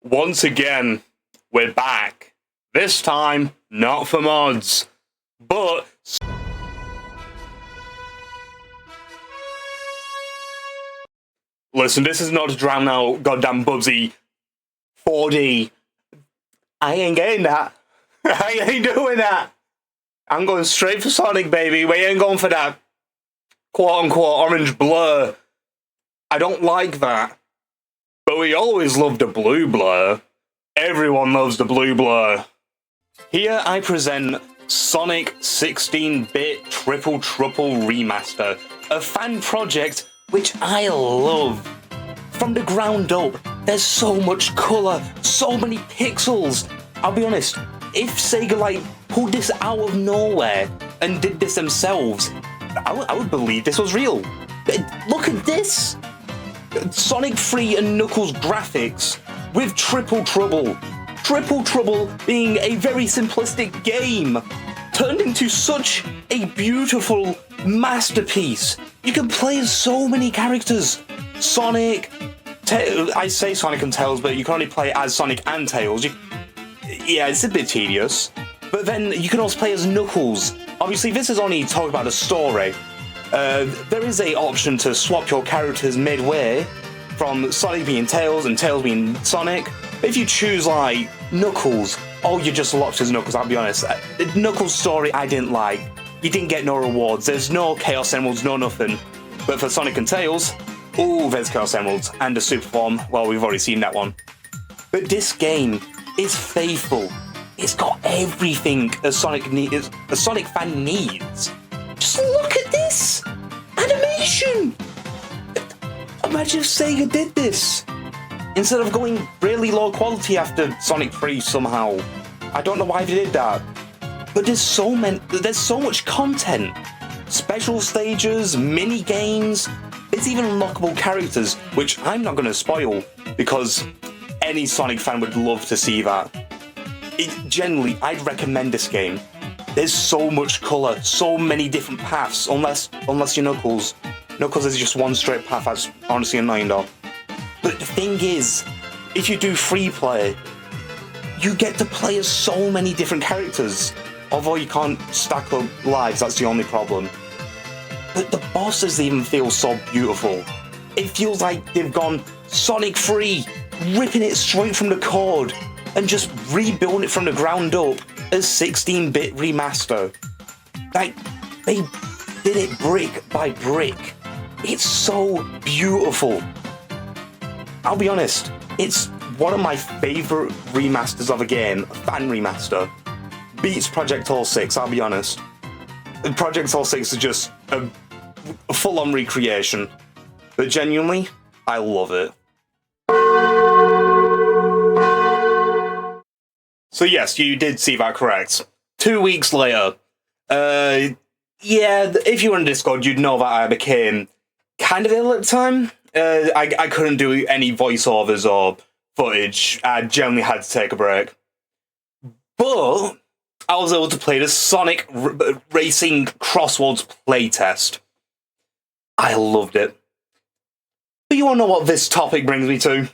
Once again, we're back. This time, not for mods, but... Listen, this is not to drown out goddamn Bubsy 4D. I ain't getting that. I ain't doing that. I'm going straight for Sonic, baby. We ain't going for that quote-unquote orange blur. I don't like that. But we always loved the blue blur. Everyone loves the blue blur. Here I present Sonic 16-bit Triple Remaster, a fan project which I love. From the ground up, there's so much colour, so many pixels. I'll be honest, if Sega pulled this out of nowhere and did this themselves, I would believe this was real. Look at this! Sonic 3 and Knuckles graphics with Triple Trouble. Triple Trouble being a very simplistic game turned into such a beautiful masterpiece. You can play as so many characters. Sonic, I say Sonic and Tails, but you can only play as Sonic and Tails. Yeah, it's a bit tedious. But then you can also play as Knuckles. Obviously, this is only talking about the story. There is an option to swap your characters midway, from Sonic being Tails and Tails being Sonic. But if you choose, Knuckles, you're just locked as Knuckles, I'll be honest. Knuckles' story I didn't like. He didn't get no rewards. There's no Chaos Emeralds, no nothing. But for Sonic and Tails, there's Chaos Emeralds. And the Super Form, well, we've already seen that one. But this game is faithful. It's got everything a Sonic fan needs. Just look at this! Animation! Imagine if Sega did this! Instead of going really low quality after Sonic 3 somehow. I don't know why they did that. But there's so much content. Special stages, mini games, there's even unlockable characters, which I'm not going to spoil, because any Sonic fan would love to see that. Generally, I'd recommend this game. There's so much colour, so many different paths, unless you're Knuckles. Knuckles is just one straight path, that's honestly annoying though. But the thing is, if you do free play, you get to play as so many different characters. Although you can't stack up lives, that's the only problem. But the bosses even feel so beautiful. It feels like they've gone Sonic 3, ripping it straight from the cord, and just rebuilding it from the ground up as 16-bit remaster. They did it brick by brick. It's so beautiful. I'll be honest, it's one of my favourite remasters of a game, a fan remaster. Beats Project All 6, I'll be honest. Project All 6 is just a full-on recreation. But genuinely, I love it. So yes, you did see that correct. 2 weeks later. Yeah, if you were in Discord, you'd know that I became kind of ill at the time. I couldn't do any voiceovers or footage. I generally had to take a break. But I was able to play the Sonic Racing Crossworlds playtest. I loved it. But you want to know what this topic brings me to?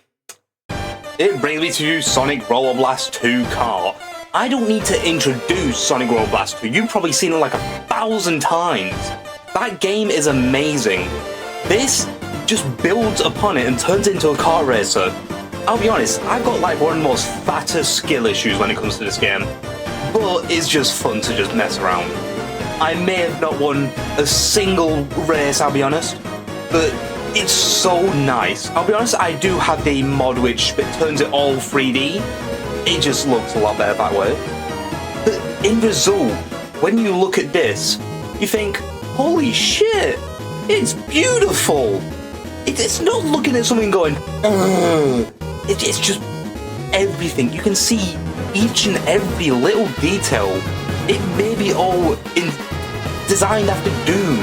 It brings me to Sonic Roller Blast 2 Kart. I don't need to introduce Sonic Roller Blast 2. You've probably seen it like 1,000 times. That game is amazing. This just builds upon it and turns it into a kart racer. I'll be honest, I've got one of the most fattest skill issues when it comes to this game. But it's just fun to just mess around. I may have not won a single race, I'll be honest. But it's so nice. I'll be honest, I do have the mod which turns it all 3D. It just looks a lot better that way. But in result, when you look at this, you think, holy shit, it's beautiful. It's not looking at something going, it's just everything. You can see each and every little detail. It may be all designed after Doom,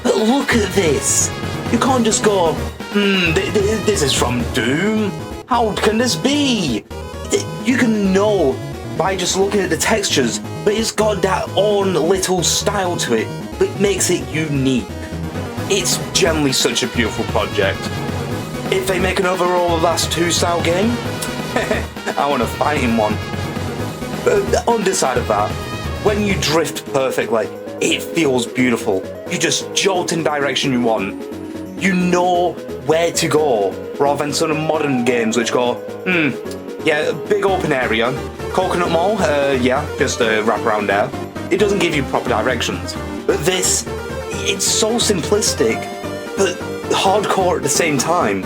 but look at this. You can't just go, this is from Doom. How can this be? You can know by just looking at the textures, but it's got that own little style to it that makes it unique. It's generally such a beautiful project. If they make an overall Last 2 style game, I want to fight in one. But the underside of that, when you drift perfectly, it feels beautiful. You just jolt in direction you want. You know where to go, rather than some modern games which go, yeah, big open area, Coconut Mall, yeah, just a wrap around there. It doesn't give you proper directions. But this, it's so simplistic, but hardcore at the same time.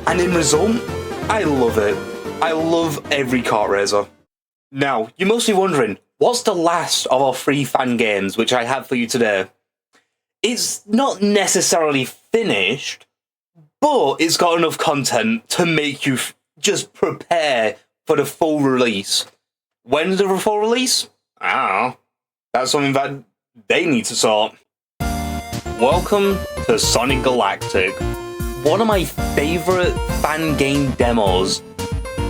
And in result, I love it. I love every kart racer. Now, you must be wondering, what's the last of our 3 fan games which I have for you today? It's not necessarily finished, but it's got enough content to make you just prepare for the full release. When's the full release? I don't know. That's something that they need to sort. Welcome to Sonic Galactic, one of my favourite fan game demos.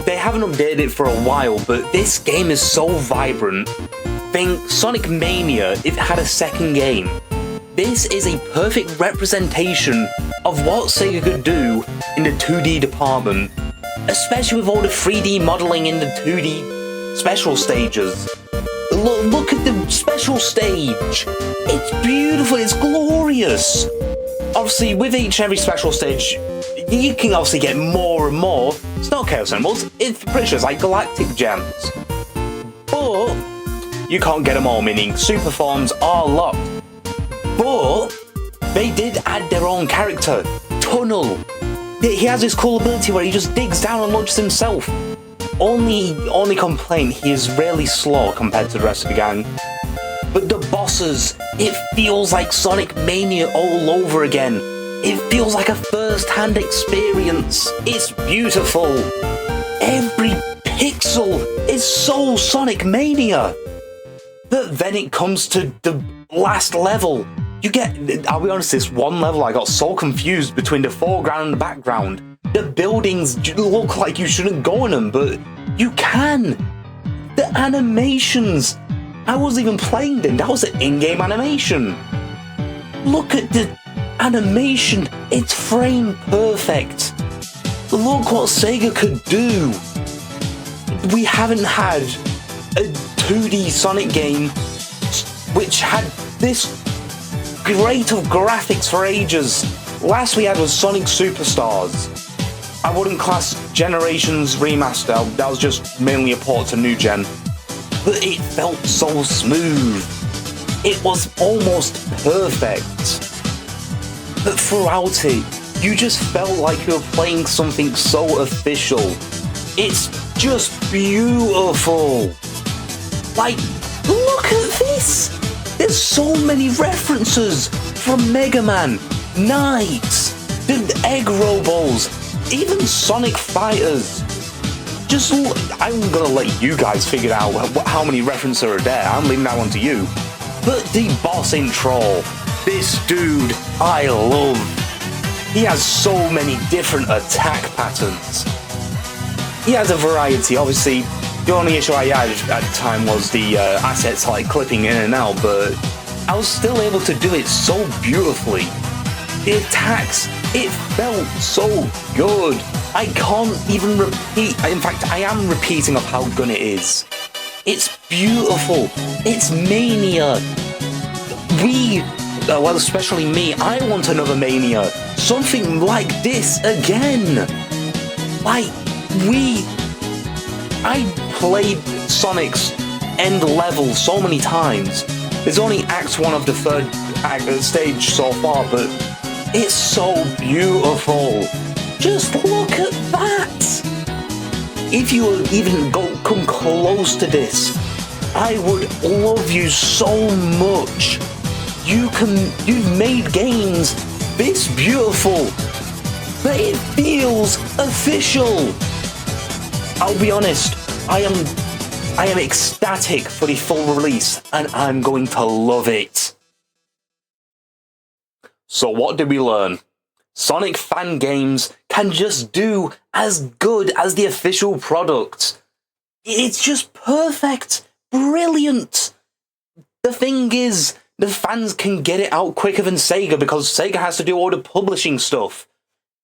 They haven't updated it for a while, but this game is so vibrant. Think Sonic Mania if it had a second game. This is a perfect representation of what Sega could do in the 2D department, especially with all the 3D modelling in the 2D special stages. Look at the special stage! It's beautiful, it's glorious! Obviously, with each and every special stage, you can obviously get more and more. It's not Chaos Emeralds, it's pretty sure it's like Galactic Gems. But you can't get them all, meaning super forms are locked. But they did add their own character, Tunnel. He has this cool ability where he just digs down and launches himself. Only complaint, he is really slow compared to the rest of the gang. But the bosses, it feels like Sonic Mania all over again. It feels like a first-hand experience. It's beautiful. Every pixel is so Sonic Mania. But then it comes to the last level. You get, I'll be honest, this one level I got so confused between the foreground and the background. The buildings look like you shouldn't go in them, but you can. The animations. I wasn't even playing them, that was an in-game animation. Look at the animation, it's frame perfect. Look what Sega could do. We haven't had a 2D Sonic game which had this great of graphics for ages. Last we had was Sonic Superstars. I wouldn't class Generations Remaster, that was just mainly a port to new gen. But it felt so smooth. It was almost perfect. But throughout it, you just felt like you were playing something so official. It's just beautiful. Like, look at this! There's so many references from Mega Man, Knights, the Egg Robots, even Sonic Fighters. Just look, I'm gonna let you guys figure out how many references are there. I'm leaving that one to you. But the boss intro, this dude, I love. He has so many different attack patterns. He has a variety, obviously. The only issue I had at the time was the assets like clipping in and out, but I was still able to do it so beautifully. The attacks, it felt so good. I can't even repeat, in fact I am repeating of how good it is. It's beautiful, it's Mania. Well, especially me, I want another Mania. Something like this again. Like, I played Sonic's end level so many times. There's only Act 1 of the third stage so far, but it's so beautiful. Just look at that! If you even come close to this, I would love you so much. You've made games this beautiful, but it feels official. I'll be honest, I am ecstatic for the full release, and I'm going to love it. So what did we learn? Sonic fan games can just do as good as the official product. It's just perfect, brilliant. The thing is, the fans can get it out quicker than Sega because Sega has to do all the publishing stuff.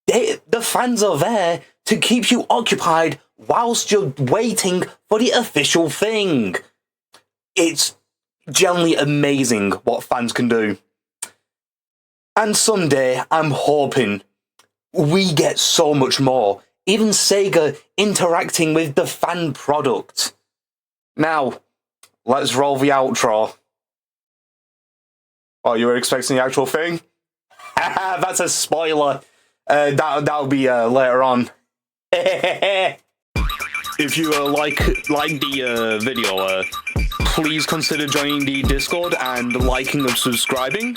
The fans are there to keep you occupied whilst you're waiting for the official thing. It's genuinely amazing what fans can do. And someday, I'm hoping we get so much more. Even Sega interacting with the fan product. Now, let's roll the outro. Oh, you were expecting the actual thing? That's a spoiler. That'll be later on. If you like the video, please consider joining the Discord and liking and subscribing.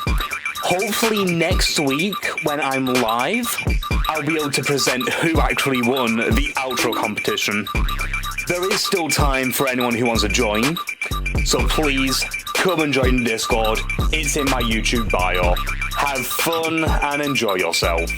Hopefully next week, when I'm live, I'll be able to present who actually won the outro competition. There is still time for anyone who wants to join, so please come and join the Discord. It's in my YouTube bio. Have fun and enjoy yourself.